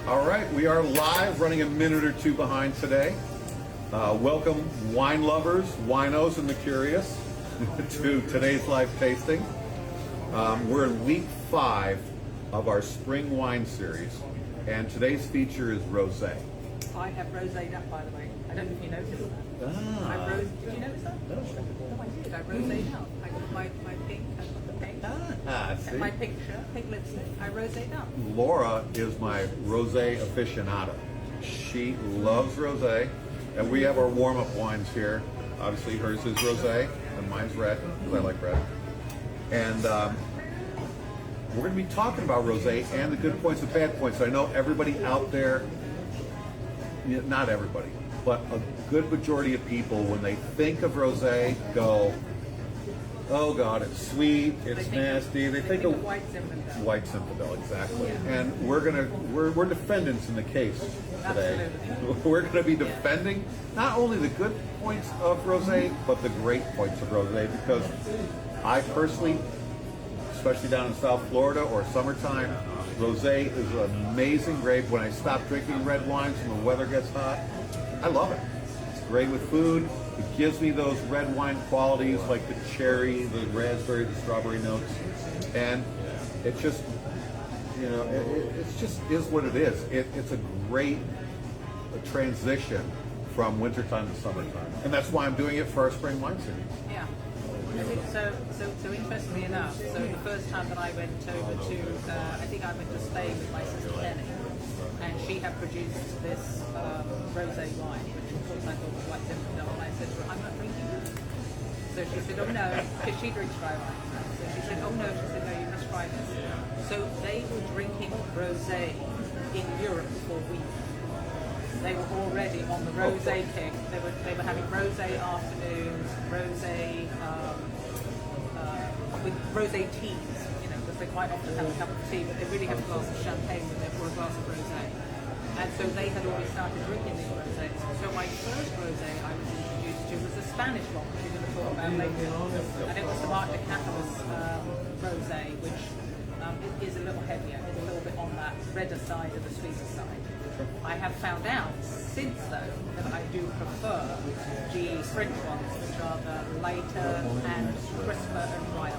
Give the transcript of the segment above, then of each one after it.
All right, we are live, running a minute or two behind today. Welcome, wine lovers, winos, and the curious to today's live tasting. We're in week 5 of our spring wine series, and today's feature is Rosé. I have roséed up, by the way. I don't know if you noticed that. Did you notice that? No, I did. I roséed up. I got my pink, I got the pink. See? My pink shirt, pink lipstick. I roséed up. Laura is my rosé aficionada. She loves rosé, and we have our warm-up wines here. Obviously, hers is rosé, and mine's red, because I like red. And we're going to be talking about rosé and the good points and bad points. I know everybody out there, not everybody, but a good majority of people, when they think of rosé, go, oh God, it's sweet, it's nasty. They think of White Zinfandel. White Zinfandel, exactly. And we're defendants in the case today. Absolutely. We're gonna be defending not only the good points of rosé, but the great points of rosé, because I personally, especially down in South Florida or summertime, rosé is an amazing grape. When I stop drinking red wines and the weather gets hot, I love it. It's great with food. It gives me those red wine qualities like the cherry, the raspberry, the strawberry notes. And it just, it just is what it is. It's a great transition from wintertime to summertime. And that's why I'm doing it for our spring wine series. Yeah. So interestingly enough, so the first time that I went over to, I think I went to Spain with my sister Penny, and she had produced this rosé wine, which of course I thought was White Zinfandel, and I said, well, I'm not drinking it. So she said, oh no, because she drinks dry wine. So she said, oh no, she said, no, you must try this. So they were drinking rosé in Europe for weeks. They were already on the rosé kick. They were having rosé afternoons, rosé with rosé teas, because they quite often have a cup of tea, but they really have a glass of champagne with them or a glass of rosé. And so they had already started drinking these rosés. So my first rosé I was introduced to was a Spanish one, which we're going to talk about later. And it was the Marc de Catalas rosé, which is a little heavier. It's a little bit on that redder side of the sweeter side. I have found out since though that I do prefer the French ones, which are the lighter and crisper and milder.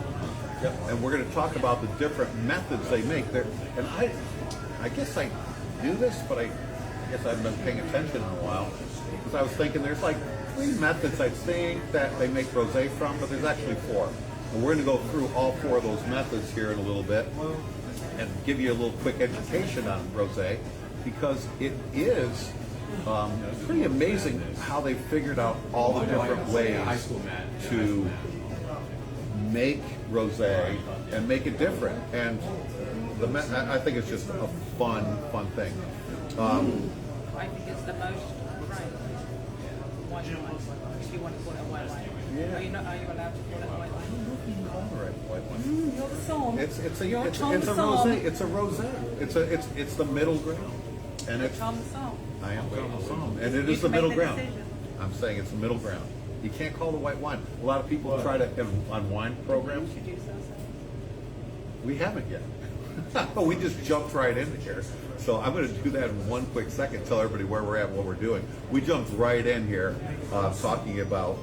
Yep. And we're going to talk about the different methods they make there. And I guess I knew this, but I guess I haven't been paying attention in a while, because I was thinking there's like 3 methods I think that they make rosé from, but there's actually 4. And we're going to go through all 4 of those methods here in a little bit and give you a little quick education on rosé, because it is pretty amazing how they figured out all the different ways to make rosé and make it different. And I think it's just a fun thing. I think it's the most white wine, if you want to call it a white wine. Yeah. Are you allowed to call it a white wine? White wine. You're the song. It's a rosé. It's a rosé. It's the middle ground. And it's Tom the song. I am Tom the song, and it is the middle ground. I'm saying it's the middle ground. You can't call it white wine. A lot of people try to on wine programs. Introduce ourselves. We haven't yet. We just jumped right into here. So I'm going to do that in one quick second, tell everybody where we're at, what we're doing. We jumped right in here talking about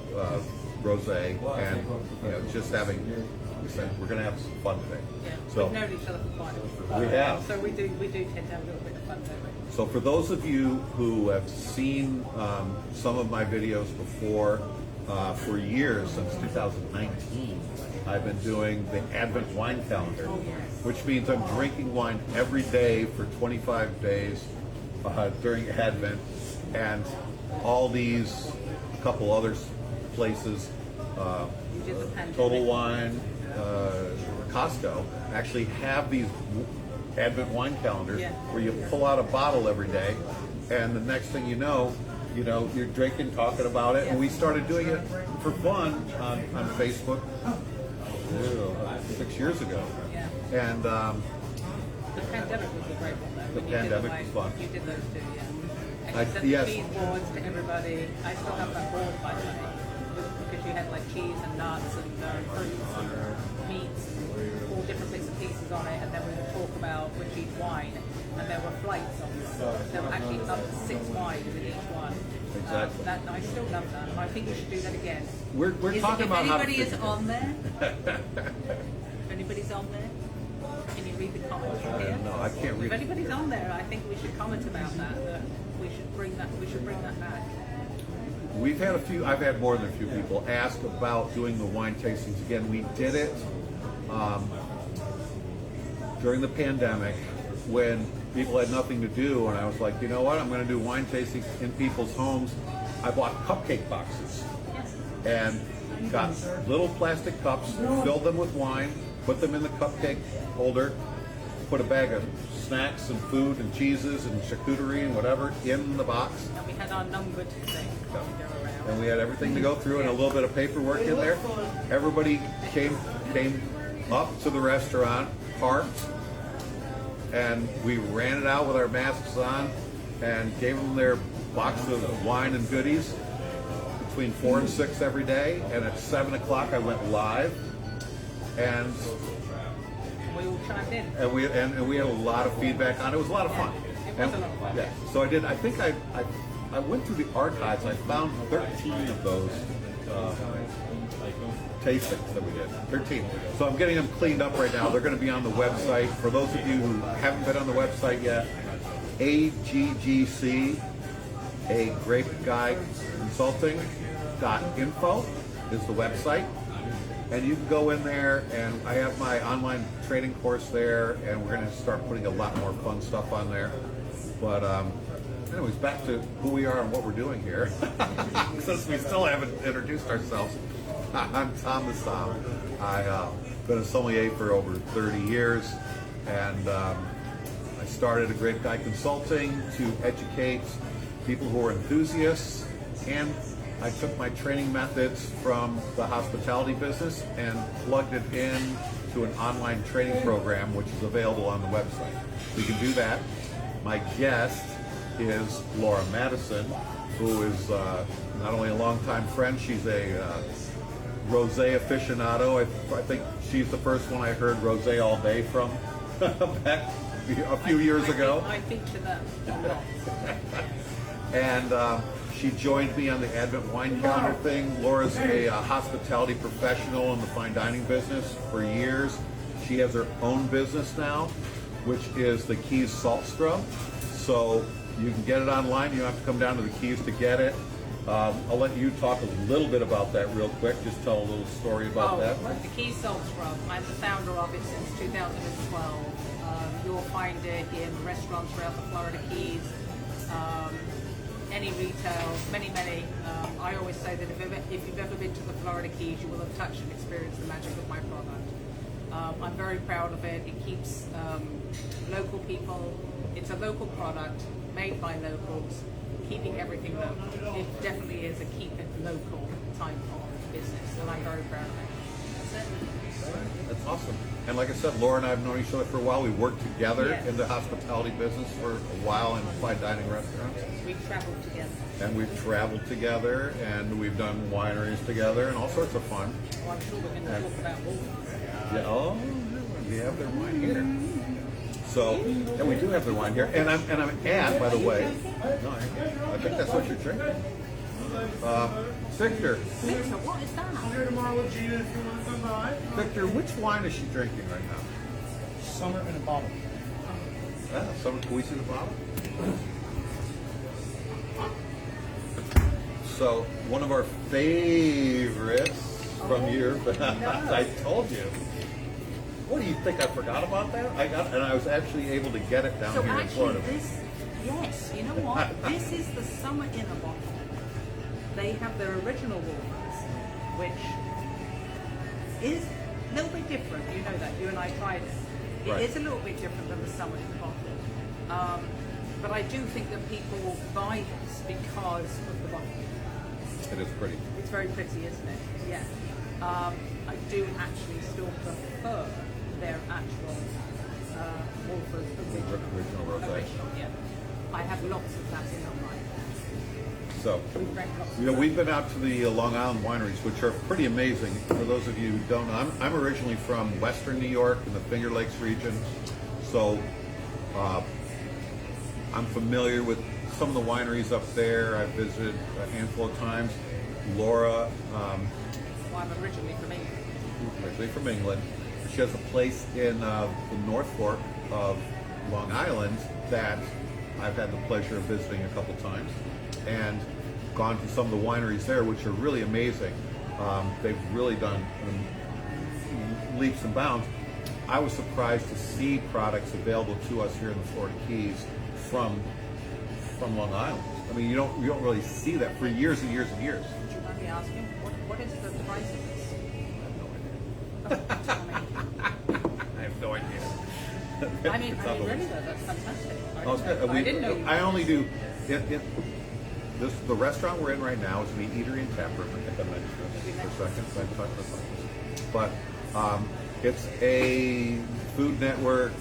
rosé and just having, we said, we're going to have some fun today. Yeah, so, we've known each other for quite a while. We have. So we do tend to have a little bit of fun, don't we? So for those of you who have seen some of my videos before, for years, since 2019, I've been doing the Advent wine calendar, which means I'm drinking wine every day for 25 days during Advent, and all these, a couple other places, Total Wine, Costco, actually have these Advent wine calendars where you pull out a bottle every day, and the next thing you know, you're drinking, talking about it, and we started doing it for fun on Facebook 6 years ago. And the pandemic was a great one, though. The pandemic was fun. You did those two, yeah. And you sent yes. the cheese boards to everybody. I still have that board, by the way, because you had like cheese and nuts and fruits and meats and all different bits and pieces on it, and then we would talk about which each wine, and there were flights of them. There were actually up to 6 wines in each one. Exactly. I still love that, and I think we should do that again. We're talking about how to If anybody is figure on there, if anybody's on there, can you read the comments from here? No, I can't read If it. anybody's on there, I think we should comment about that. That we should bring that back. We've had I've had more than a few people ask about doing the wine tastings again. We did it during the pandemic when people had nothing to do, and I was like, you know what, I'm going to do wine tastings in people's homes. I bought cupcake boxes and got little plastic cups, filled them with wine, put them in the cupcake holder, put a bag of snacks and food and cheeses and charcuterie and whatever in the box. And we had our numbered thing to go around. And we had everything to go through and a little bit of paperwork in there. Everybody came up to the restaurant, parked, and we ran it out with our masks on and gave them their box of wine and goodies between 4 and 6 every day. And at 7 o'clock I went live, and We all chimed in. and we had a lot of feedback on it. It was a lot of fun. It was a lot of fun. Yeah. So I did. I think I went through the archives. I found 13 of those tastings that we did. 13. So I'm getting them cleaned up right now. They're going to be on the website. For those of you who haven't been on the website yet, AGGC, a Grape Guy Consulting.info is the website. And you can go in there, and I have my online training course there, and we're going to start putting a lot more fun stuff on there. But anyways, back to who we are and what we're doing here. Since we still haven't introduced ourselves, I'm Tom the Som. I've been a sommelier for over 30 years, and I started a Grape Guy Consulting to educate people who are enthusiasts, and I took my training methods from the hospitality business and plugged it in to an online training program, which is available on the website. You can do that. My guest is Laura Madison, who is not only a longtime friend, she's a Rosé aficionado. I think she's the first one I heard Rosé all day from back a few years ago. I think to that a lot. And she joined me on the Advent Wine Calendar thing. Laura's a hospitality professional in the fine dining business for years. She has her own business now, which is the Keys Salt Scrub. So you can get it online. You don't have to come down to the Keys to get it. I'll let you talk a little bit about that real quick. Just tell a little story about that. The Keys Salt Scrub. I'm the founder of it since 2012. You'll find it in restaurants throughout the Florida Keys. Any retail, many. I always say that if you've ever been to the Florida Keys, you will have touched and experienced the magic of my product. I'm very proud of it. It keeps local people. It's a local product made by locals, keeping everything local. It definitely is a keep it local type of business, and I'm very proud of it. That's it. That's awesome. And like I said, Laura and I have known each other for a while. We worked together Yes. in the hospitality business for a while in fine dining restaurants. We've traveled together. And we've traveled together, and we've done wineries together, and all sorts of fun. Well, I'm sure we're going to talk about all. Yeah, oh, we have their wine here. So, and we do have their wine here. And I'm at, by the way, no, I think that's what you're drinking. Victor, Victor, what is that? I'm here tomorrow with Gina if you want to come by. Victor, which wine is she drinking right now? Summer in a bottle. Can we see the bottle? So, one of our favorites from your, I told you. What do you think? I forgot about that? I was actually able to get it down So here in actually, Florida. yes, you know what? This is the Summer in a Bottle. They have their original waters, which is a little bit different. You know that. You and I tried it. It Right. is a little bit different than the Summer in a Bottle. But I do think that people buy this because of the bottle. It is pretty. It's very pretty, isn't it? Yeah. I do actually still prefer their actual Wolfers Original Rosé. original, yeah. I have lots of that in my mind. So, We've drank lots you know, of we've been out to the Long Island wineries, which are pretty amazing. For those of you who don't know, I'm originally from Western New York in the Finger Lakes region. So, I'm familiar with some of the wineries up there. I've visited a handful of times. Laura, Well, I'm originally from England. originally from England, she has a place in the North Fork of Long Island that I've had the pleasure of visiting a couple times, and gone to some of the wineries there, which are really amazing. They've really done leaps and bounds. I was surprised to see products available to us here in the Florida Keys from Long Island. I mean, you don't really see that for years and years and years. Would you mind me asking, what is the price of this? Tell me. I have no idea. I mean, really though, that's fantastic. I didn't know you. I only do the restaurant we're in right now is an eatery and tap room. I think I mentioned this for a second. So I talked about this. But it's a Food Network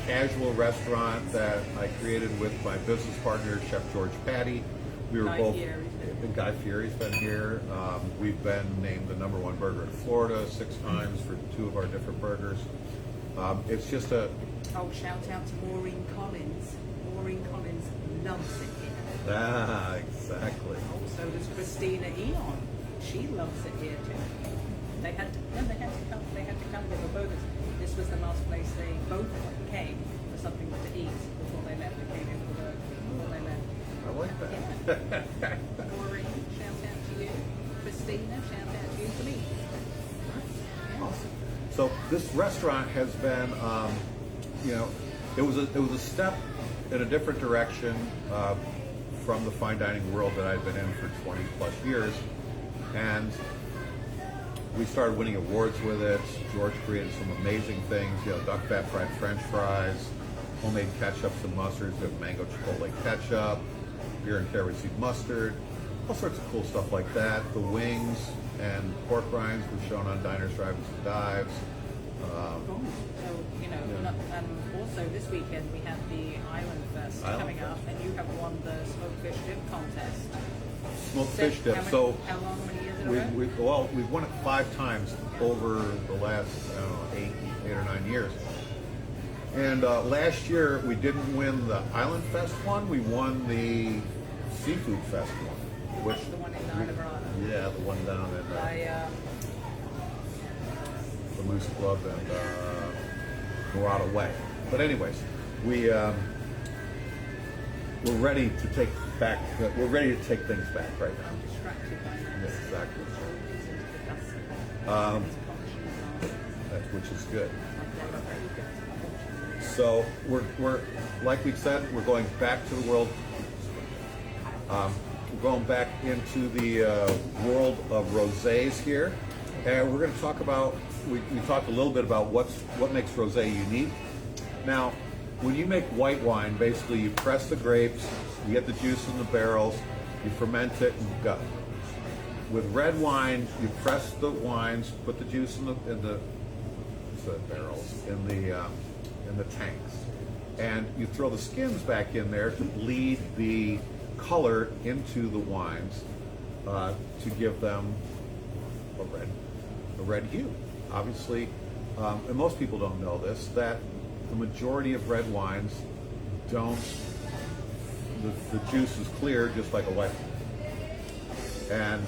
casual restaurant that I created with my business partner, Chef George Patty. We were both. Guy Fieri's been here. We've been named the #1 burger in Florida 6 times for 2 of our different burgers. It's just a. Oh, shout out to Maureen Collins. Maureen Collins loves it here. Exactly. Oh, so does Christina Eon. She loves it here too. They had to come. They had to come. They were both. This was the last place they both came for something to eat before they left. They came in for work before they left. I like that. Maureen, shout out to you. Christina, shout out to you for me. Awesome. So this restaurant has been, it was a step in a different direction from the fine dining world that I've been in for 20 plus years, and we started winning awards with it. George created some amazing things, duck fat fried French fries, homemade ketchups and mustards. We have mango chipotle ketchup, beer and carrot seed mustard, all sorts of cool stuff like that. The wings and pork rinds were shown on diners, drive-ins, and dives. Also this weekend we have the Island Fest coming up, and you have won the smoked fish dip contest. Smoked fish dip. How long, many years in a row? We've won it 5 times over the last 8 or 9 years. And last year we didn't win the Island Fest one. We won the Seafood Fest one. Which the one in Isla Verada. Yeah, the one down in the Moose Club and Morada Way. But anyways, we're ready to take back. We're ready to take things back right now. I'm distracted by that. Yes, exactly. Which is good. So we're like we said, we're going back to the world. We're going back into the world of rosés here, and we're going to talk about. We talked a little bit about what makes rosé unique. Now, when you make white wine, basically you press the grapes, you get the juice in the barrels, you ferment it, and you gut. With red wine, you press the wines, put the juice in the barrels, in the tanks, and you throw the skins back in there to bleed the color into the wines to give them a red hue. Obviously, and most people don't know this, that the majority of red wines don't. The juice is clear, just like a white wine, and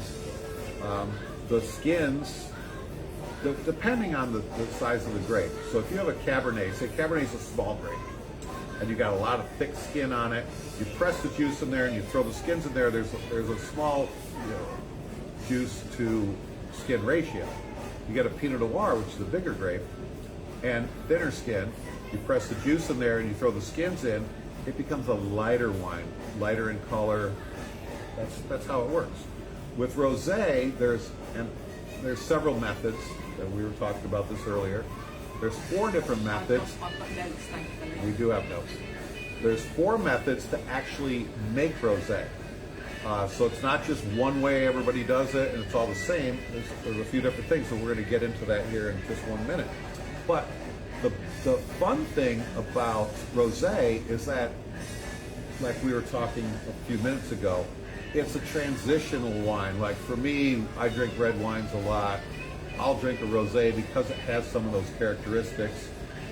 the skins. Depending on the size of the grape. So if you have a Cabernet, say Cabernet is a small grape, and you got a lot of thick skin on it, you press the juice in there and you throw the skins in there, there's a small juice to skin ratio. You get a Pinot Noir, which is a bigger grape, and thinner skin, you press the juice in there and you throw the skins in, it becomes a lighter wine, lighter in color. That's how it works. With rosé, there's several methods. We were talking about this earlier. There's 4 different methods. I've got notes, thankfully. We do have notes. There's 4 methods to actually make rosé. So it's not just one way everybody does it and it's all the same. There's a few different things, so we're going to get into that here in just 1 minute. But the fun thing about rosé is that, like we were talking a few minutes ago, it's a transitional wine. Like for me, I drink red wines a lot. I'll drink a rosé because it has some of those characteristics.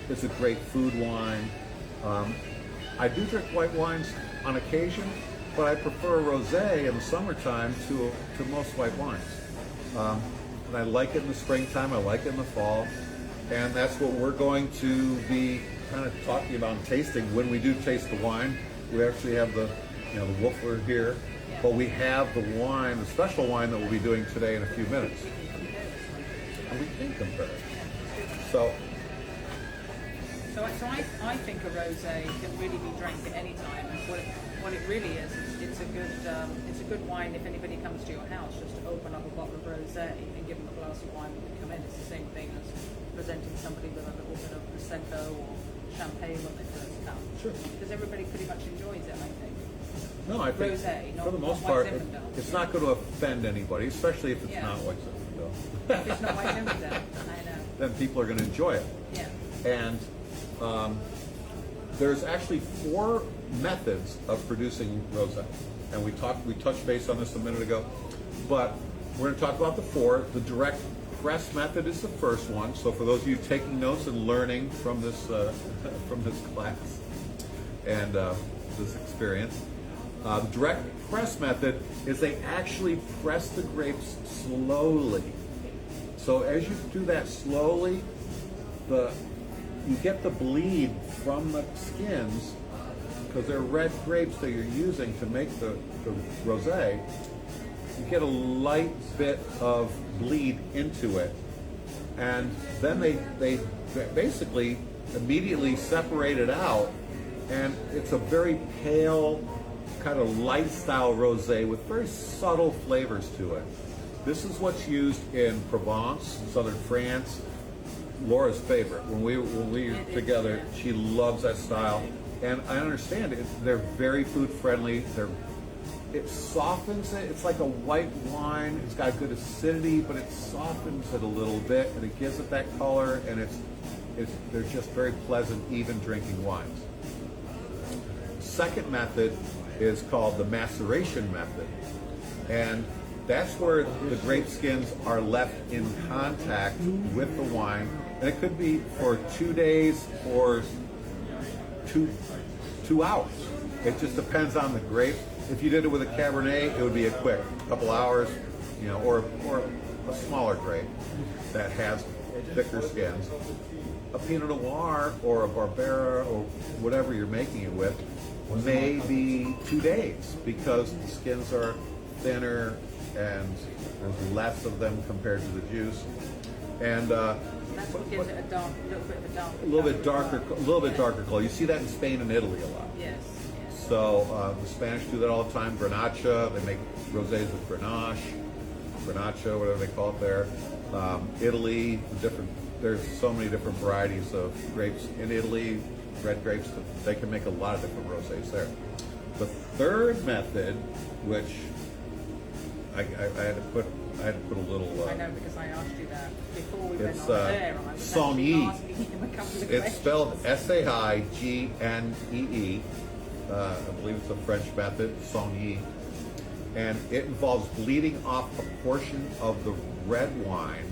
It's a great food wine. I do drink white wines on occasion, but I prefer rosé in the summertime to most white wines. And I like it in the springtime, I like it in the fall, and that's what we're going to be kind of talking about and tasting when we do taste the wine. We actually have the Woofler here, but we have the wine, the special wine that we'll be doing today in a few minutes. And we can compare it. So I think a rosé can really be drank at any time. What it really is, it's a good wine if anybody comes to your house just to open up a bottle of rosé and give them a glass of wine when they come in. It's the same thing as presenting somebody with a little bit of prosecco or champagne when they first come. Sure. Because everybody pretty much enjoys it, I think. no, I think Rosé, for the most not part, White Zinfandel. it's not going to offend anybody, especially if it's Yeah. not white Zinfandel. If it's not White Zinfandel, I know. Then people are going to enjoy it. Yeah. And there's actually 4 methods of producing rosé, and we touched base on this a minute ago, but we're going to talk about the 4. The direct press method is the first one. So for those of you taking notes and learning from this class and this experience, the direct press method is they actually press the grapes slowly. So as you do that slowly, you get the bleed from the skins, because they're red grapes that you're using to make the rosé. You get a light bit of bleed into it, and then they basically immediately separate it out, and it's a very pale, kind of light style rosé with very subtle flavors to it. This is what's used in Provence, southern France. Laura's favorite. When we were together, she loves that style, and I understand it. They're very food friendly. It softens it. It's like a white wine. It's got good acidity, but it softens it a little bit, and it gives it that color. And they're just very pleasant, even drinking wines. Second method is called the maceration method, and that's where the grape skins are left in contact with the wine, and it could be for 2 days or two hours. It just depends on the grape. If you did it with a Cabernet, it would be a quick couple hours, or a smaller grape that has thicker skins. A Pinot Noir or a Barbera or whatever you're making it with may be 2 days, because the skins are thinner and there's less of them compared to the juice. And That's what gives it a little bit darker color. You see that in Spain and Italy a lot. Yes. So the Spanish do that all the time. Grenache, they make rosés with Grenache, whatever they call it there. Italy, there's so many different varieties of grapes in Italy, red grapes, that they can make a lot of different rosés there. The third method, which I had to put a little. I know, because I asked you that before we went It's on there. I was Saugny. asking him a couple of It's questions. spelled Saignee. I believe it's a French method, Saugny. And it involves bleeding off a portion of the red wine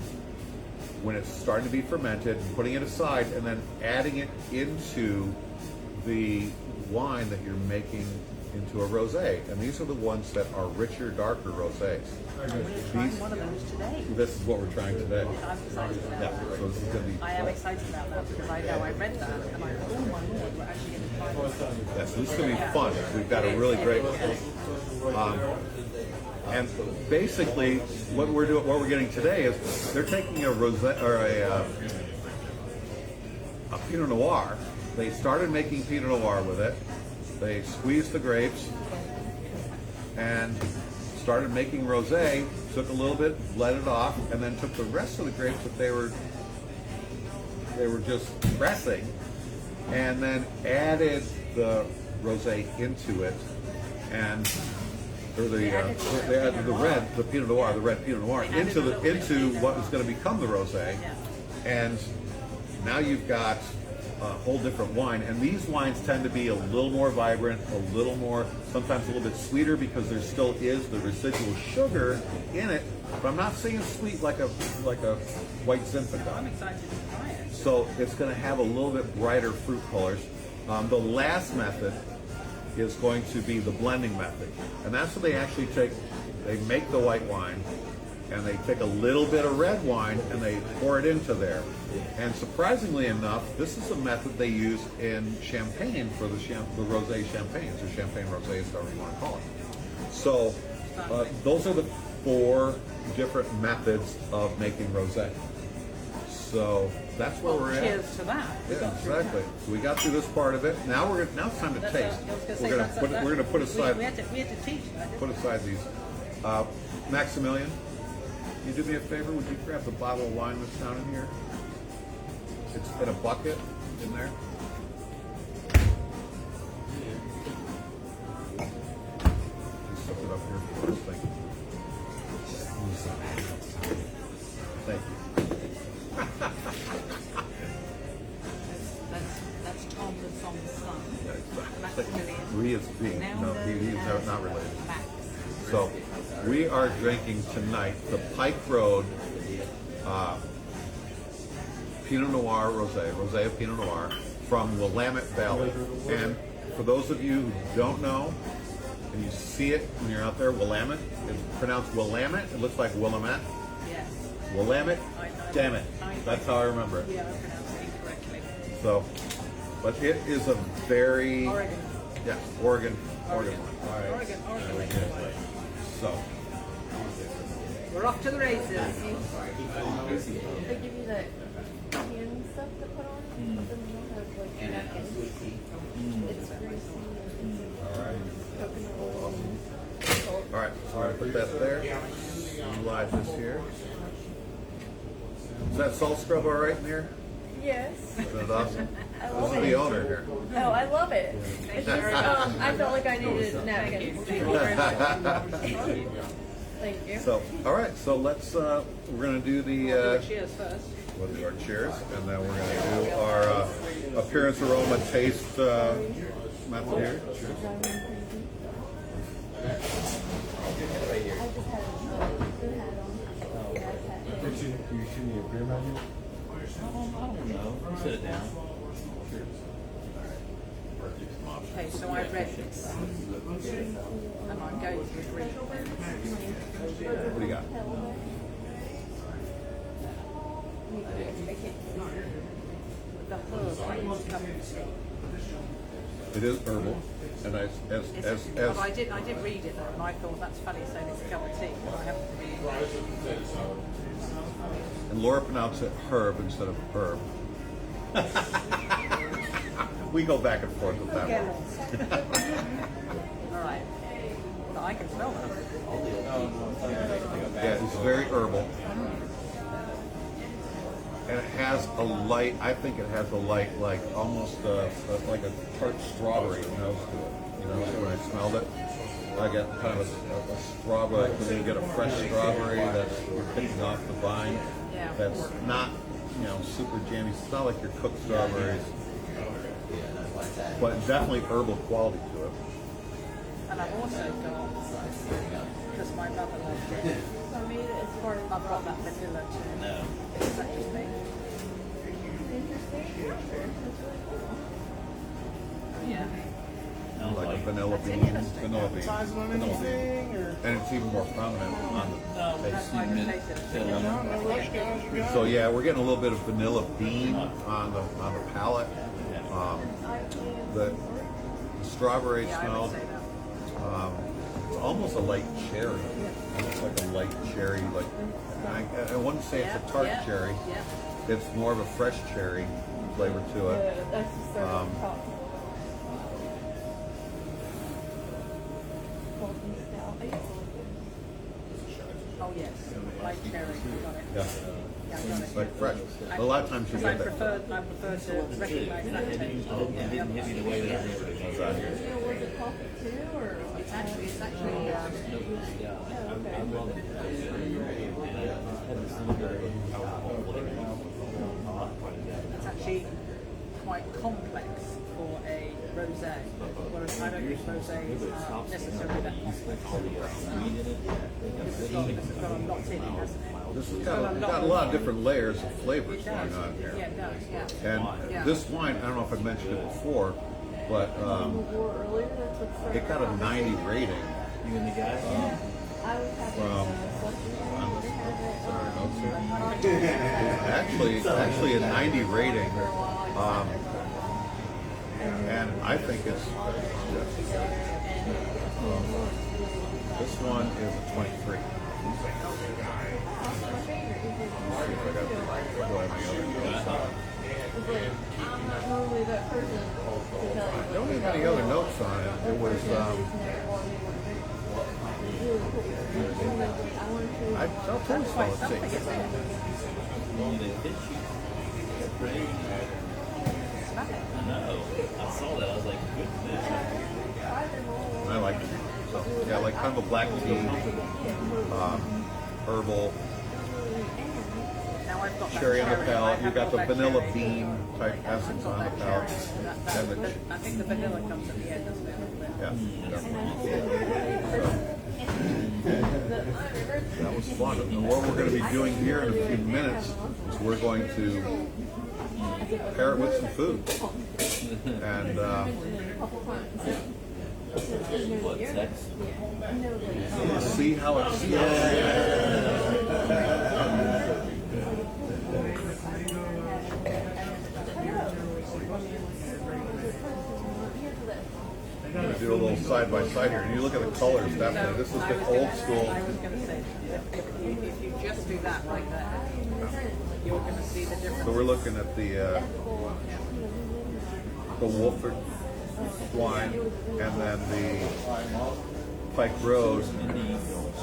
when it's starting to be fermented, putting it aside, and then adding it into the wine that you're making into a rosé. And these are the ones that are richer, darker rosés. I'm going to try one of those today. This is what we're trying today. I'm excited about Yeah, that. so this is going to be. I am excited about that, because I know I read that and I thought, oh my lord, we're actually going to try this. Yeah, so this is going to be fun. We've got a really great. And basically, what we're getting today is they're taking a rosé or a Pinot Noir. They started making Pinot Noir with it. They squeezed the grapes and started making rosé. Took a little bit, bled it off, and then took the rest of the grapes that they were just pressing, and then added the rosé into it, and they added the Pinot Noir, the red Pinot Noir into what was going to become the rosé, and now you've got a whole different wine. And these wines tend to be a little more vibrant, sometimes a little bit sweeter, because there still is the residual sugar in it. But I'm not saying sweet like a white Zinfandel. I'm excited to try it. So it's going to have a little bit brighter fruit colors. The last method is going to be the blending method, and that's what they actually take. They make the white wine, and they take a little bit of red wine and they pour it into there. And surprisingly enough, this is a method they use in champagne for the rosé champagnes, or champagne rosés, however you want to call it. So those are the 4 different methods of making rosé. So that's where we're at. Cheers to that. Yeah, exactly. So we got through this part of it. Now now it's time to taste. We're gonna put aside We had to teach that. put aside these. Maximilian, you do me a favor? Would you grab the bottle of wine that's down in here? It's in a bucket in there. Just set it up here for us. Thank you. Thank you. That's Tom that's on the sun. Maximilian. We is being he's not related. Max. So we are drinking tonight the Pike Road Pinot Noir Rosé of Pinot Noir from Willamette Valley. And for those of you who don't know, and you see it when you're out there, Willamette, it's pronounced Willamette. It looks like Willamette. Yes. Willamette. Damn it. That's how I remember it. Yeah, I pronounced it incorrectly. So, but it is a very Oregon. yes, Oregon one. All right. Oregon. So. We're off to the races. They give you that hand stuff to put on, but then you don't have like napkins. It's greasy and coconut oil and salt. All right, so I'm gonna put that there. Slide this here. Is that salt scrub all right in here? Yes. Is that awesome? I This love is the it. owner here. No, I love it. It's just, I felt like I needed napkins. Thank you very much. Thank you. So, all right, so let's. We're gonna do the. Cheers first. We'll do our cheers, and then we're gonna do our appearance, aroma, taste method here. Cheers. I just had the hat on. You shooting me a beer menu? I don't know. Sit it down. Okay, so I read this. And I'm going to read What do you got? the herb cup of tea. It is herbal, and as But I did read it though, and I thought that's funny saying it's a cup of tea, but I happen to be and Laura pronounced it herb instead of herb. We go back and forth with that one. all right. But I can smell that. Yeah, it's very herbal. And it has a light, I think it has a light, like almost like a tart strawberry nose to it. You know, when I smelled it, I got kind of a strawberry, because you get a fresh strawberry that's you're picking off the vine. Yeah. That's not, super jammy. It's not like your cooked strawberries, but definitely herbal quality to it. And I've also got, because my mother loved it, So I made it as part of I've got that vanilla too. No. Is that just me? interesting. That's really cool. Yeah. Like a vanilla bean, vanilla bean. Sizing on anything, or And it's even more prominent on the That's taste. why I tasted it. no rush, guys. You got So yeah, we're getting a little bit of vanilla bean on the palate. The strawberry Yeah, I smell. would say that. It's almost a light cherry, almost like a light cherry. Like I wouldn't say it's a tart cherry. Yeah. It's more of a fresh cherry flavor to it. Yeah, that's just so top. Golden stout. I used to like it. Oh yes. Light cherry. Got it. Yeah, Yeah, I got it. like fresh. A lot of times you Because I get that. prefer to recognize that taste. It didn't hit me the way that it was. So was it coffee too, or? It's actually I love it. Had this little bit of alcohol flavor. it's actually quite complex for a rosé, whereas I don't think rosés are necessarily that complex. This has got a lot in it, hasn't it? This has got a lot of different layers of flavors It going does. on here. Yeah, it does. Yeah. And this wine, I don't know if I mentioned it before, but War earlier, that's what started it got a 90 rating. You and the guy? I was having From- slushy. Actually a 90 rating, and I think it's this one is a 23. I'm not normally that person to tell you. I don't have any other notes on it. It was, I'll tell you something. They hit you. Right? I know. I saw that. I was like, goodness. I like it. So, yeah, like kind of a black tea, herbal, Now I've got that cherry on the cherry. palate. I You got the have got that vanilla cherry. bean type Yeah, I've essence got on the that palate. cherry. And the, I think the vanilla comes at the end, doesn't it? yeah, that was fun. And what we're going to be doing here in a few minutes is we're going to pair it with some food. And What, sex? see how it's. I'm going to do a little side by side here. And you look at the colors, definitely. This is the old school. I was going to say, if you just do that right there, you're going to see the difference. So we're looking at the Wolford wine and then the Pike Road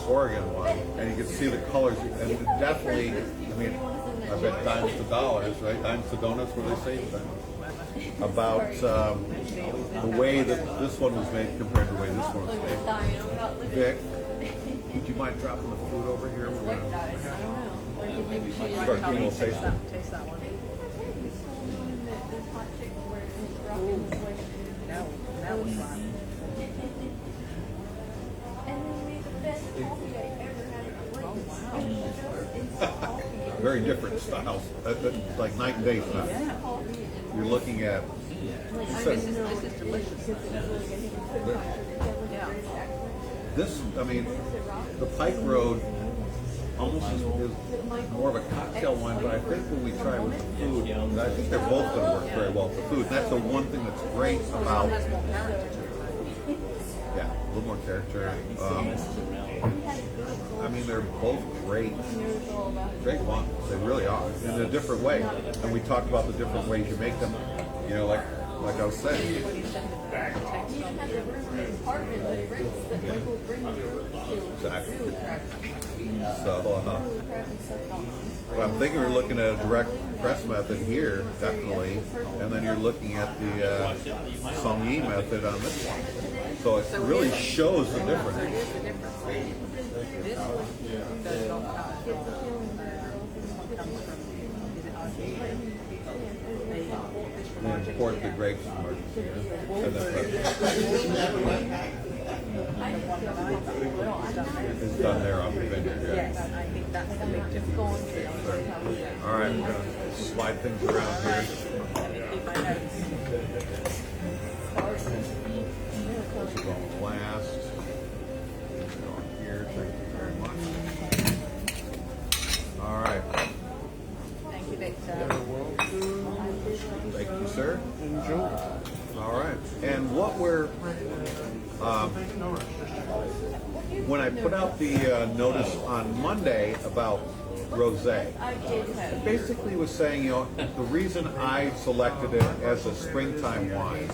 Oregon one, and you can see the colors. And it definitely, I mean, I bet dimes to dollars, right? Dimes to donuts, what do they say? About the way that this one was made compared to the way this one was made. Vic, would you mind dropping the food over here? We're gonna start doing a little Taste tasting. taste that one. Now it's fine. Very different styles, like night and day style. Yeah. You're looking at. This is delicious. Yeah. This, I mean, the Pike Road almost is more of a cocktail wine, but I think when we try it with the food, I think they're both going to work very well with the food. And that's the one thing that's great about. It has more character to it. Yeah, a little more character. I mean, they're both great wines. They really are, in a different way. And we talked about the different ways you make them. You know, like I was saying. Exactly. So, but I'm thinking we're looking at a direct press method here, definitely, and then you're looking at the sommelier method on this one. So it really shows the difference. Here's the difference. This one does not have comes from, is it Argentina? They import this from They Argentina. import the grapes from Argentina. And then it's done there on the vineyard. Yeah. Yes, I think that's the big difference. All right, we're gonna slide things around here. Let me keep my notes. Going last. Going here. Thank you very much. All right. Thank you, Victor. Thank you, sir. Enjoy. All right. And what we're when I put out the notice on Monday about Rosé, it basically was saying, you know, the reason I selected it as a springtime wine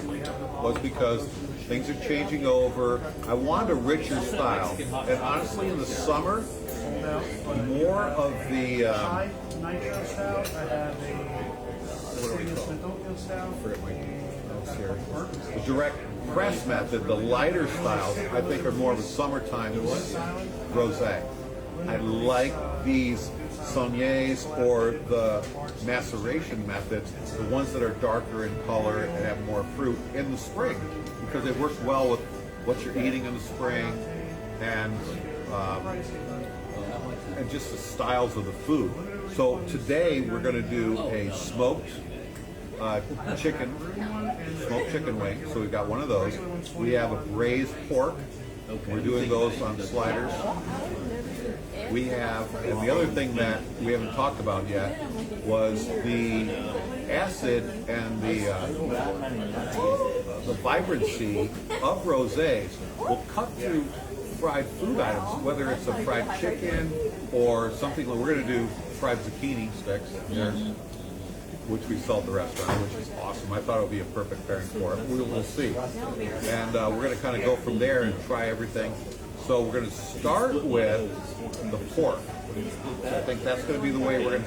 was because things are changing over. I wanted a richer style, and honestly, in the summer, more of the High nitro stout. I have a Citrus Menthola stout. I forget my notes here. The direct press method, the lighter styles, I think are more of a summertime rosé. I like these sauniers or the maceration methods, the ones that are darker in color and have more fruit in the spring, because they work well with what you're eating in the spring and just the styles of the food. So today we're going to do a smoked chicken smoked chicken wing. So we've got one of those. We have a braised pork. We're doing those on sliders. We have, and the other thing that we haven't talked about yet was the acid and the vibrancy of rosés will cut through fried food items, whether it's a fried chicken or something. We're going to do fried zucchini sticks, which we sell at the restaurant, which is awesome. I thought it would be a perfect pairing for it. We'll see. And we're going to kind of go from there and try everything. So we're going to start with the pork. I think that's going to be the way we're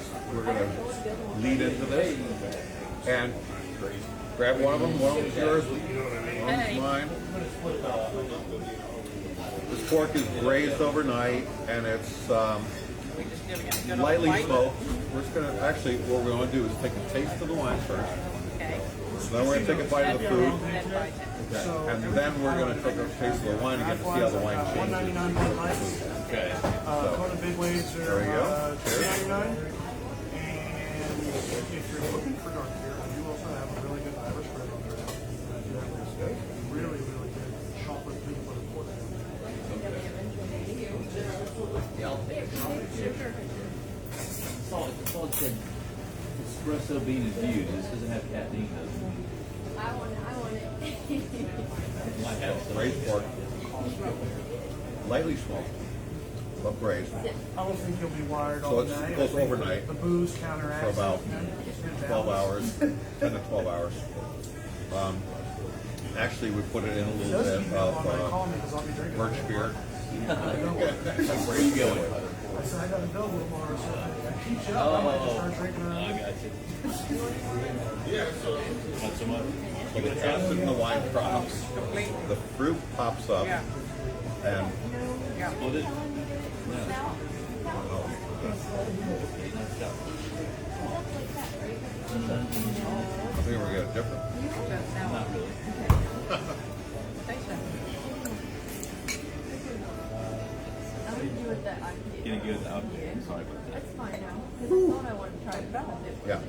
going to lead into this. And grab one of them. One of them's yours. One of them's mine. This pork is braised overnight, and it's lightly smoked. We're just going to, actually, what we're going to do is take a taste of the wine first. Okay. Then we're going to take a bite of the food. Then bite it. And then we're going to take a taste of the wine again to see how the wine changes. $1.99 Bud Lights. Okay. Kona Big Waves There we are go. Cheers. $2.99. And if you're looking for dark beer, I do also have a really good Irish red on there. Really, really good chocolate peanut butter pork. That's all it said. Espresso bean infused. This doesn't have caffeine, does it? I want it. Might have some. Braised pork. Lightly smoked, but braised. I don't think you'll be wired So all it's night. supposed overnight The booze counteracts for about it. 12 hours, 10 to 12 hours. Actually, we put it in a It little does bit keep me on my call of me because I'll be drinking. birch beer. Where are you going? I said I got a bill tomorrow, so if I keep you up, I might just start drinking I around. got you. Not so much. So the acid in the wine drops, the fruit pops up, Yeah. and Split it? I think we're getting different. Not really. Taste it. I would do it that IPA. Getting good. Sorry about that. That's fine now. Because I thought I wanted to try it out. Yeah,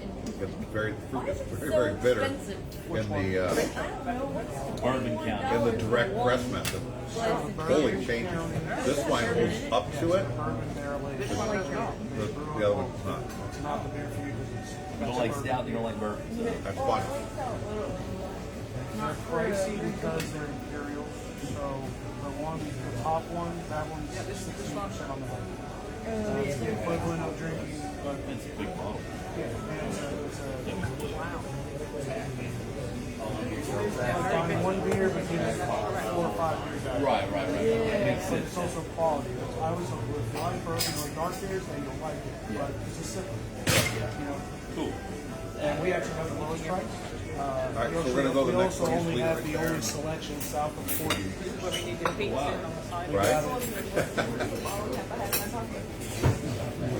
it's very fruit is very, So very bitter expensive. in the I don't know what's Bourbon County. in the direct press method. Totally changes. This wine holds up to it. Bourbon barrel aged. This one is not. The other one's not. It's not the beer for you because it's You don't like stout, you don't like bourbon. That's fine. They're pricey because they're imperial. So the top one, that one's 60% on the head. So it's the equivalent of drinking, but It's a big bottle. yeah, and it's Wow. buying one beer, but you get 4 or 5 beers out. Right. Makes But sense. it's also quality. I was with light bourbon or dark beers, then you'll like it. But it's just simple. You know. Cool. And we actually have the lowest price. right, so we're gonna go to the next We one. also only Leave it have right the there. only selection south of 40. Where we need the pizza on the side. Right?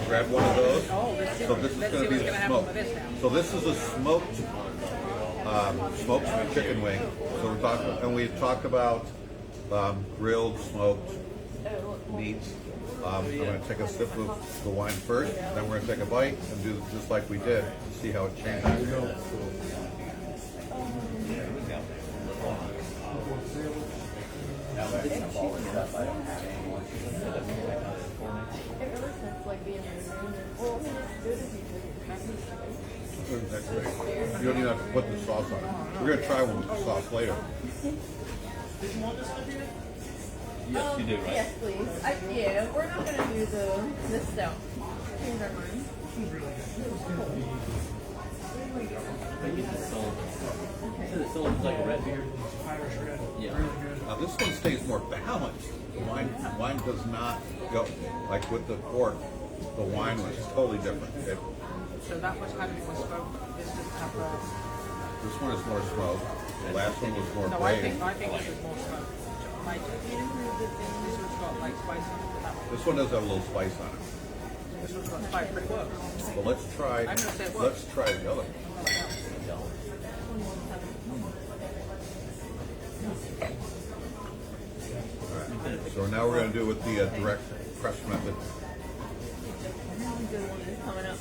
Grab one of those. Oh, this is, So this is let's going see to be what's the going to happen smoke. with this now. So this is a smoked chicken wing. So we're talking, and we talked about grilled, smoked meats. I'm going to take a sip of the wine first, then we're going to take a bite and do just like we did. See how it changes. Ever since like being in the room, well, I mean, it's good if you drink That's great. You don't even have to put the sauce on it. We're going to try one with the sauce later. Yes, you do, right? Yes, please. Yeah, we're not gonna do the stout. Change our mind. So the Sullivan's like a red beer? Irish red. Yeah. Really good. Now this one stays more balanced. Wine does not go like with the pork. The wine was totally different. So that was having more smoke. This doesn't have the... This one is more smoked. The last one was more No, braised. I think this is more smoke. Like, this one's got like spice on it. But that one, This one does have a little spice on it. this one's got spice, but it works. But let's try. I'm gonna say it works. Let's try the other. All right. So now we're going to do it with the direct press method. Good one is coming up.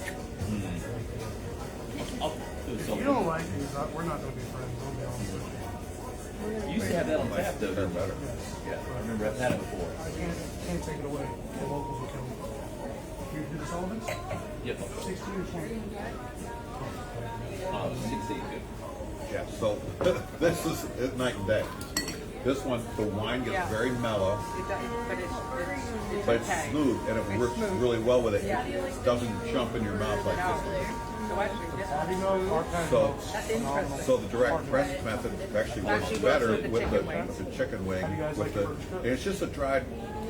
I'll do If something. you don't like these, we're not going to be friends. I'll be honest with you. You used to have that on tap, though. They're better. Yeah, I remember I've had it before. I can't take it away. The locals will kill me. You do the Sullivans? Yep. 16 or 20? 16. Good. Yeah, so this is night and day. This one, the wine gets Yeah. very mellow, It does, but but it's okay. smooth and it works really well with it. Yeah. It doesn't jump in your mouth like No. this. So actually, this How do you one, know our kind So- of that's interesting. So the direct press method actually works Actually works better with the with chicken wing. the chicken wing. How do you guys like With the, your first cook? and it's just a dried,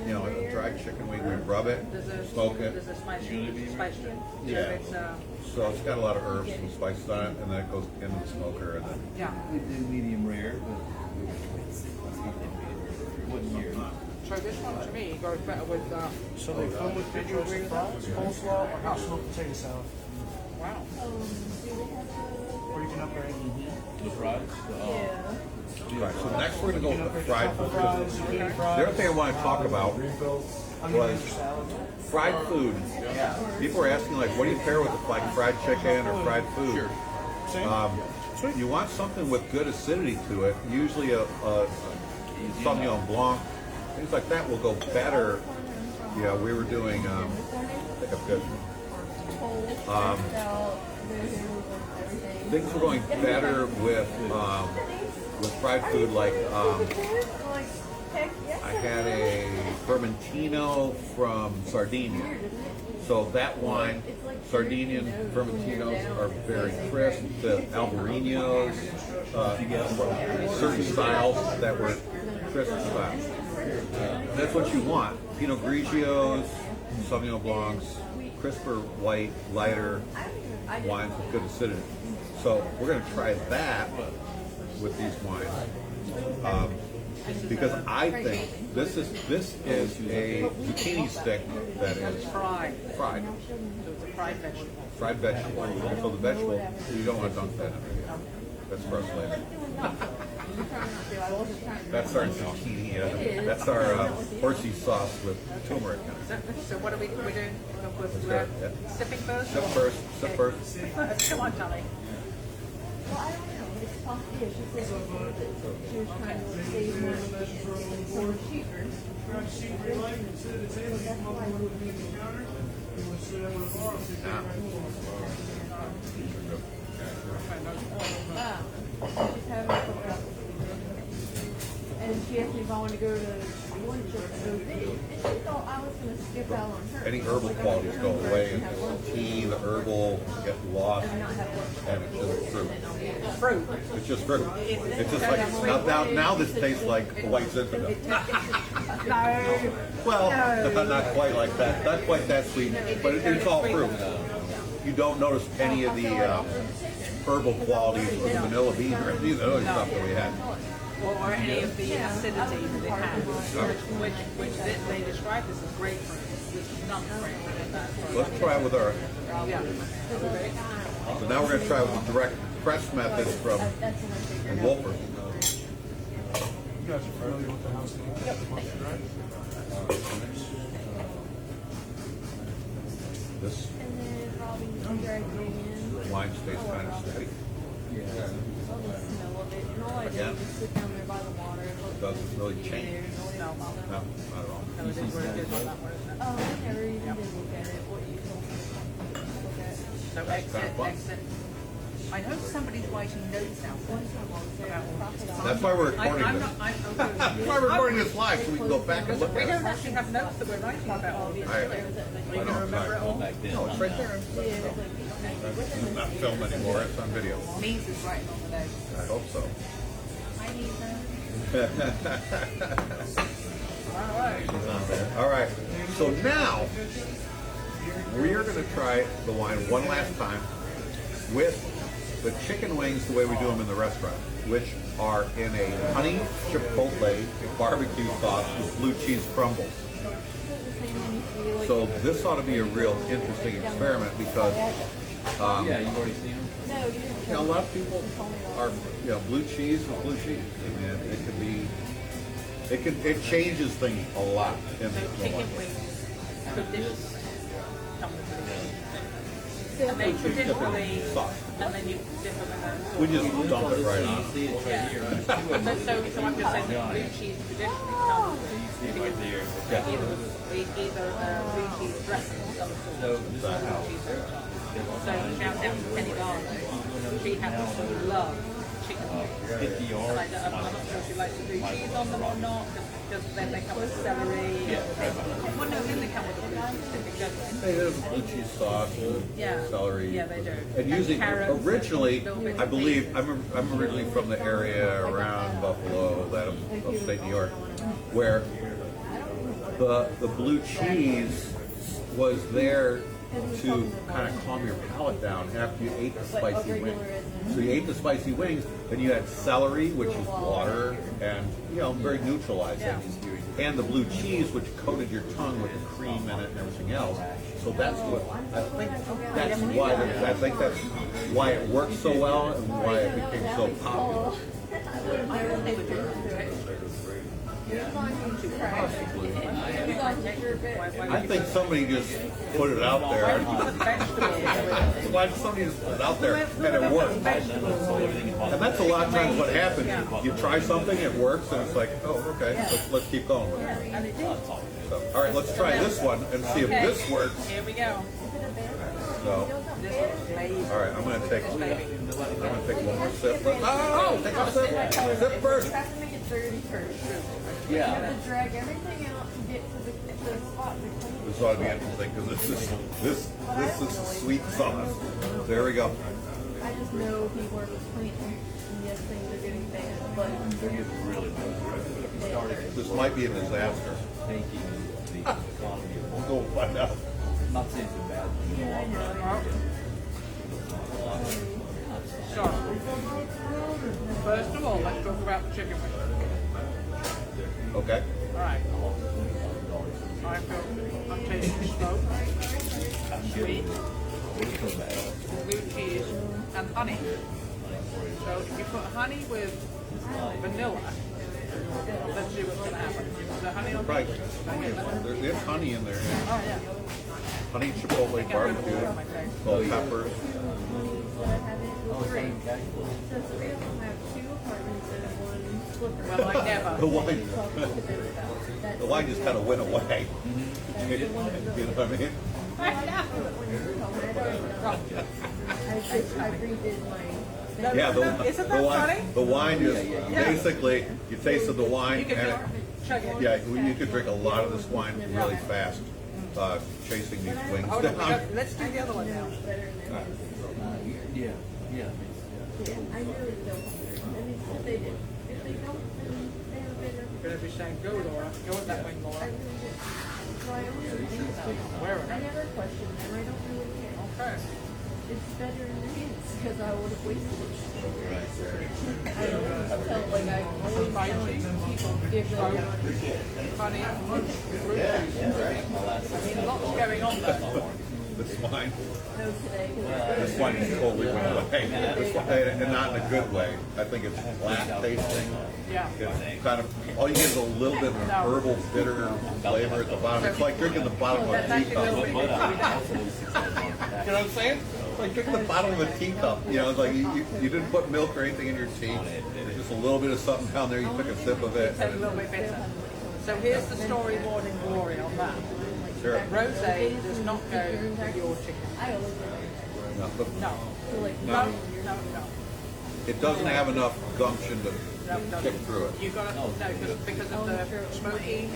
you know, a dried chicken wing. We rub it, There's a smoke it. There's a spice to it. Yeah. So it's So it's got a lot of herbs and spices on it, and then it goes into the smoker. And then yeah. We do medium rare, but what year? So this one to me goes better with So they come with big roasted fries, coleslaw, or hot smoked potato salad. wow. Or you can upgrade. The fries? right. So next we're gonna go with the fried food. Fries, zucchini The fries. other thing I want to talk about Onion was rings or salad. fried food. People are asking like, what do you pair with it? Like fried chicken or fried food? Same. You want something with good acidity to it. Usually a Sauvignon Blanc, things like that will go better. Yeah, we were doing. I think I'm good. Things were going better with fried food. Like I had a Vermentino from Sardinia. So that wine, Sardinian Vermentinos are very crisp. The Albariños, certain styles that were crisp styles. That's what you want. Pinot Grigios, Sauvignon Blancs, crisper, white, lighter wines with good acidity. So we're going to try that with these wines. Because I think this is a zucchini stick that is Fried. fried. So it's a fried vegetable. Fried vegetable. So the vegetable, you don't want to dunk that in there. That's for us later. That's our zucchini. That's our horsey sauce with turmeric in it. So what are we doing? good, yeah. Sipping first? Sip first. Sip first. Come on, Tommy. Well, I don't know. It's possible. Yeah, she said before that she was trying to save money for cheaper. So that's why we would need she's having a cookout. And she asked me if I wanted to go to lunch at Rosé. And she thought I was going to skip out on her. Any herbal Like, I'm qualities gonna go come away, first and have lunch the tea, the herbal get lost, and not have lunch. and it's just fruit. Fruit. It's just fruit. It's just like now this tastes like white zinfandel. No. Well, not quite like that. Not quite that sweet, but it's all fruit. You don't notice any of the herbal qualities or vanilla bean or any of the other stuff that we had. Or any of the acidity that it has, which they describe this as grapefruit, which is not grapefruit in that. Let's try it with our. Yeah. So now we're going to try with the direct press method from Wolford. You guys are familiar with the house name? Yep. Right? This And then Robbie dragged me in. wine stays kind of steady. All the smell of it. And all I did Again? was just sit down there by the water and look Doesn't really in change. there and all No. that. No, not at all. So it is what it is, it's not what it is. Oh, I never even did look at it. What you told me to look at. So That's kind of fun. exit. I hope somebody's writing notes out. That's why we're recording I'm this. not, That's why we're recording this live, so we can go back and look we at don't it. actually have notes that we're writing about all these. I Are you know, going to remember it all? Back then. No, it's right there. It's not film anymore, it's on video. Means is writing on the notes. I hope so. I need that. All right. All right, so now we are going to try the wine one last time with the chicken wings the way we do them in the restaurant, which are in a honey chipotle barbecue sauce with blue cheese crumbles. So this ought to be a real interesting experiment because Yeah, you've already seen them? No, you didn't. you know, a lot of people are, you know, blue cheese with blue cheese. I mean, it can be, it changes things a lot in So the chicken wine. wings, could this come with it? And then you dip them Sauce. and then you dip them in the We just dump it right on. See it right Yeah. here. So I'm just saying that blue cheese traditionally comes See it right there. either blue cheese dressing or some sort. So this is how. Blue cheese dressing. So shout out to Penny Barlow. She happens to love chicken wings. 50 yards. And I'm not sure she likes to do cheese on them or not, because then they come with celery. Well, no, then they come with the blue cheese dipping, don't they? They have blue cheese sauce, Yeah. celery. Yeah, they do. And And using carrots and originally, little bits I of believe I'm originally from the area around Buffalo, that of upstate New York, where the blue cheese was there to kind of calm your palate down after you ate the spicy wings. So you ate the spicy wings, then you had celery, which is water and very neutralizing, and the blue cheese, which coated your tongue with the cream in it and everything else. So that's what I think that's why it worked so well and why it became so popular. I think somebody just put it out there. Why did somebody just put it out there and it worked? And that's a lot of times what happens. You try something, it works, and it's like, oh, okay, let's keep going with it. And it did. So, all right, let's try this one and see if this works. Here we go. So, This one's amazing. all right, I'm gonna take one more sip. Oh, take a sip. Sip first. You have to make it dirty first. You Yeah. have to drag everything out to get to the spot to clean. This ought to be interesting because this is sweet sauce. There we go. I just know people are complaining, and yes, things are getting bad, but Really good. Started This might be a disaster. thinking the economy of We'll go find out. I'm not saying it's a bad thing. So, first of all, let's talk about the chicken wings. Okay. All right. I'm tasting smoke, sweet, blue cheese, and honey. So if you put honey with vanilla, let's see what's going to happen. Is there honey on Right. me? There's honey in there. Oh, yeah. Honey chipotle barbecue, bell peppers. three. So three of them have two apartments and one flipper. Well, I never. The wine, the wine just kind of went away. You know what I mean? I redid my. Yeah, Isn't that funny? the wine is basically you tasted the wine You can and chug it. yeah, you could drink a lot of this wine really fast, chasing these wings Hold on, down. let's do the other one now. Yeah. I really don't. I mean, if they do. If they don't, then they have better. You're going to be saying, go Laura, go with that wing, I Laura. really do. So I always think about it. Where? I never question them. I don't really care. Okay. It's better in their hands because I would have wasted it. I always tell, like, I always tell people, give them Honey, blue cheese. I mean, lots going on there. This wine, no today. 'Cause this wine is totally went away, and not in a good way. I think it's flat tasting. Yeah. It's kind of all you get is a little bit of an herbal, bitter flavor at the bottom. It's like drinking the bottom of That's a actually a little teacup. bit You know what I'm saying? It's like drinking the bottom of a teacup. You know, it's like you didn't put milk or anything in your tea. There's just a little bit of something down there. You took a sip of it. It's a little bit better. So here's the storyboard in glory on that. Sure. Rosé does not go with your chicken. I always do. No, but No. So, like, No, no. it doesn't have enough gumption to No, kick through it. You got to, no, because of the smoky,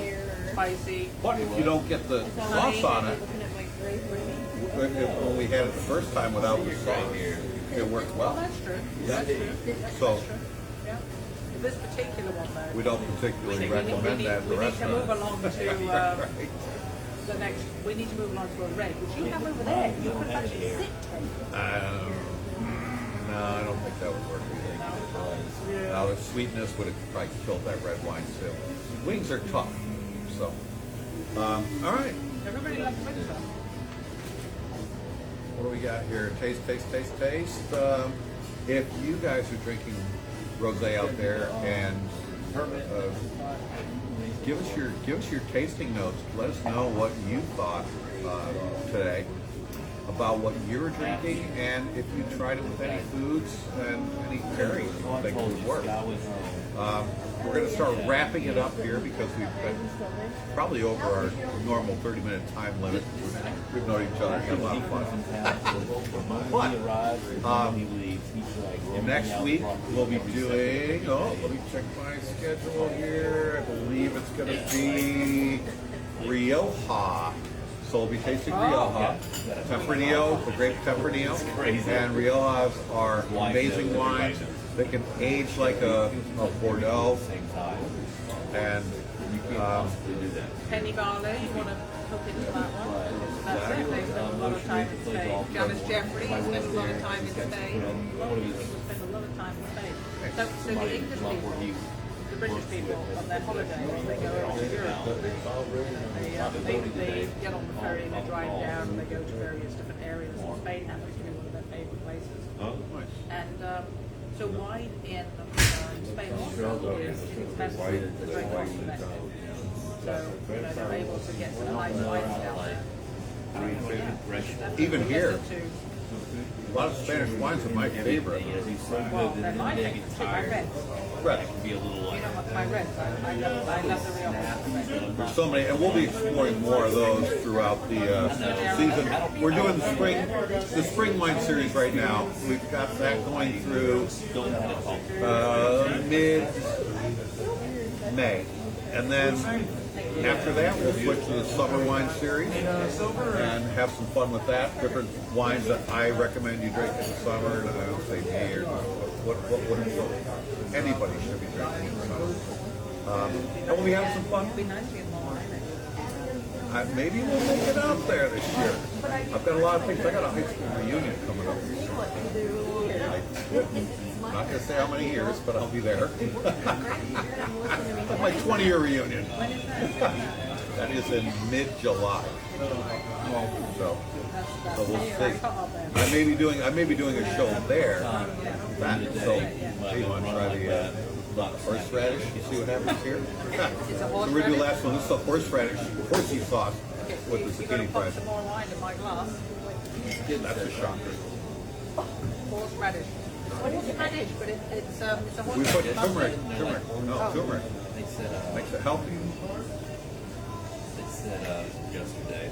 spicy. But if you don't get the sauce on it, Looking at my grape when we had it the first time without the sauce, it worked Well, well. that's true. Yeah. That's true. So Yeah. This particular one, though. we don't particularly recommend that at the we need to move restaurant. along to Right. the next. We need to move along to a red, which you have over there. You could actually sit. No, I don't think that would work either. Now the sweetness would have probably killed that red wine too. Wings are tough, so. All right, Everybody loves wings, though. what do we got here? Taste, taste, taste, taste. If you guys are drinking rosé out there and give us your tasting notes. Let us know what you thought today. about what you're drinking and if you tried it with any foods and any pairings you think would work. We're going to start wrapping it up here because we've been probably over our normal 30-minute time limit. We've known each other, had a lot of fun. But next week we'll be doing, let me check my schedule here. I believe it's going to be Rioja. So we'll be tasting Rioja, Tempranillo, the grape Tempranillo, and Riojas are amazing wines. They can age like a Bordeaux, and Penny barley, you want to hook into that one? That's it. They spend a lot of time in Spain. Janice Jeffrey spent a lot of time in Spain. A lot of people spend a lot of time in Spain. So the English people, the British people, on their holidays, they go over to Europe. They get on the ferry, they drive down, and they go to various different areas. And Spain happens to be one of their favourite places. And so wine in Spain also is inexpensive, but very cost effective. So they're able to get some nice wines down there. even here, a lot of Spanish wines are my favorite. Well, they're my favorite too, my reds. Right. You know what, my reds, I love the real ones. There's so many, and we'll be exploring more of those throughout the season. We're doing the spring wine series right now. We've got that going through mid-May, and then after that we'll switch to the summer wine series and have some fun with that. Different wines that I recommend you drink in the summer, and I don't say me or what anybody should be drinking in the summer. And we'll be having some fun. Maybe we'll make it out there this year. I've got a lot of things. I got a high school reunion coming up. I'm not going to say how many years, but I'll be there. My 20-year reunion. That is in mid-July. So we'll see. I may be doing a show there. So hey, you want to try the horseradish? You see what happens here? So we're going to do the last one. This is a horseradish, horsey sauce with the zucchini fries. Some more wine in my glass. That's a shocker. Horseradish. Horseradish, but it's a We put horseradish turmeric. mustard. Turmeric. Makes it healthy They said yesterday.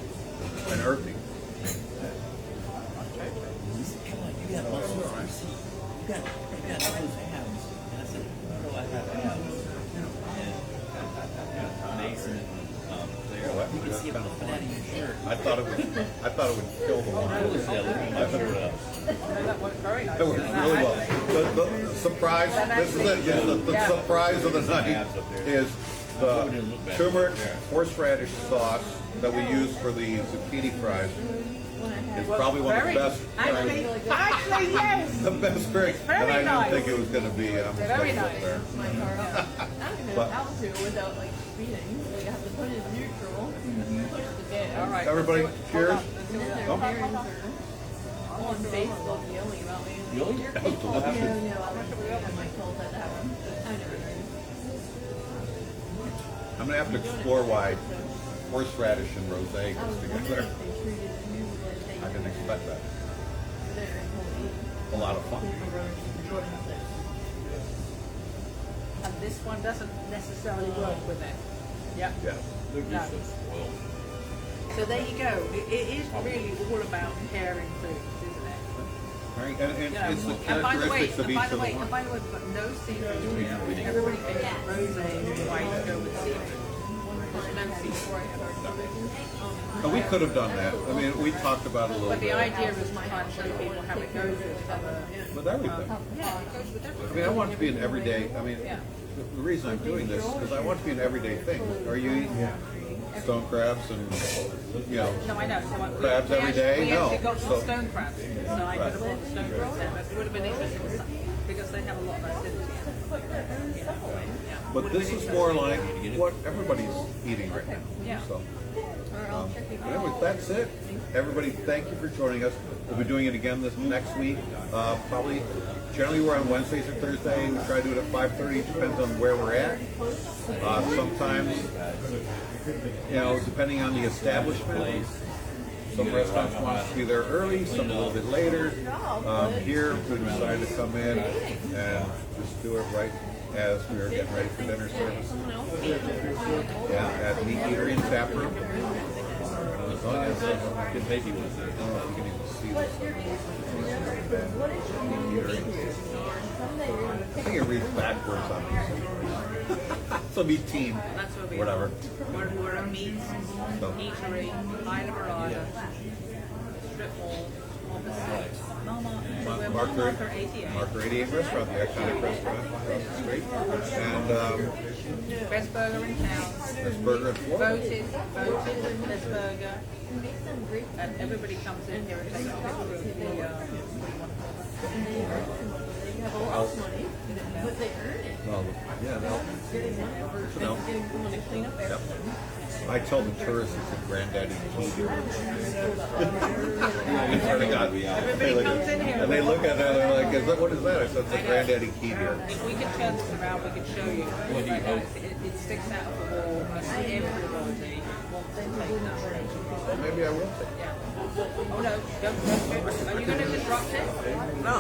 and earthy. Come on, you got muscles. You got those abs. And I said, no, I have abs. And Mason and Claire, you can see it popping out of your shirt. I thought it would kill the wine. I was jealous. I showed up. That worked very nice. It worked really well. The surprise, this is it, the surprise of the night is the turmeric horseradish sauce that we use for the zucchini fries. It's probably one of the best. Actually, yes. The best drink. Very And I didn't nice. think it was going to be. I'm just Very going to nice. there. My car up. I don't even know how to without like speeding. Like I have to put it in neutral, push the gas. All right. Everybody, cheers. And then their parents are on Facebook yelling about me. Like, Really? You're That was people. delicious. Yeah, I went to my told that to happen. I never heard. I'm going to have to explore why horseradish and rosé I goes was wondering together. if they treated you like they I didn't expect that. there and A lot of fun. And this one doesn't necessarily work with it. Yeah. Yeah. They're No. just so spoiled. So there you go. It is really all about pairing foods, isn't it? Right. And You know, it's the and by the way, characteristics of each of the wines. we've got no seafood. Everybody thinks rosé is why you go with seafood. There's no seafood. And we could have done that. I mean, we talked about it a little But the bit. idea is to try and show people how it goes with other. With everything. Yeah, it goes with I everything. mean, I want it to be an everyday. I mean, Yeah. the reason I'm doing this is because I want it to be an everyday thing. Are you eating stone crabs and No, I know. So Crabs every day? We No. actually got some So- stone crabs, so I could have bought stone crabs there, but it would have been interesting because they have a lot of acidity in it. Yeah. But this is more like what everybody's eating right now. Yeah. So, anyway, that's it. Everybody, thank you for joining us. We'll be doing it again this next week. Probably, generally we're on Wednesdays or Thursdays. We try to do it at 5:30. Depends on where we're at. Sometimes, depending on the establishment, Some restaurants want us to be there early, some a little bit later. Here, we decided to come in and just do it right as we were getting ready for dinner service. Yeah, at Meat Eatery and Tap Room. Oh, yes, Good baby was I there. don't know if you can even see this. I think it reads backwards on these. So be teen, That's where we whatever. are. We're a meat eatery, Isla Morada, strip mall, opposite Marker 88. Marker 88 restaurant, the iconic restaurant. It's great. And Best burger in town. this burger in Florida. Voted best burger. And everybody comes in here and takes a picture of the They have a lot of money, but they earn it. Well, yeah, no. Getting money for No. getting someone to clean up Yep. everything. I told the tourists it's a granddaddy key here. Everybody comes in here. And they look at it and they're like, what is that? I said, it's a granddaddy key here. If we could turn this around, we could show you. It sticks out of the wall, and everybody wants to take that. Well, maybe I will take it. Yeah. Oh no, don't. Are you going to disrupt it? No.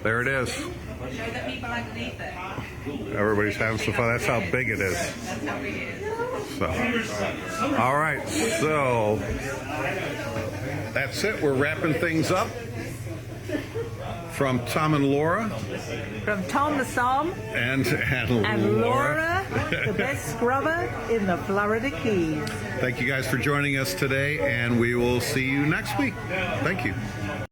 There it is. Show the people underneath it. Everybody's having some fun. That's how big it is. That's how big it is. So, all right. So that's it. We're wrapping things up. From Tom and Laura From Tom the Psalm and and Laura, the best scrubber in the Florida Keys. Thank you guys for joining us today, and we will see you next week. Thank you.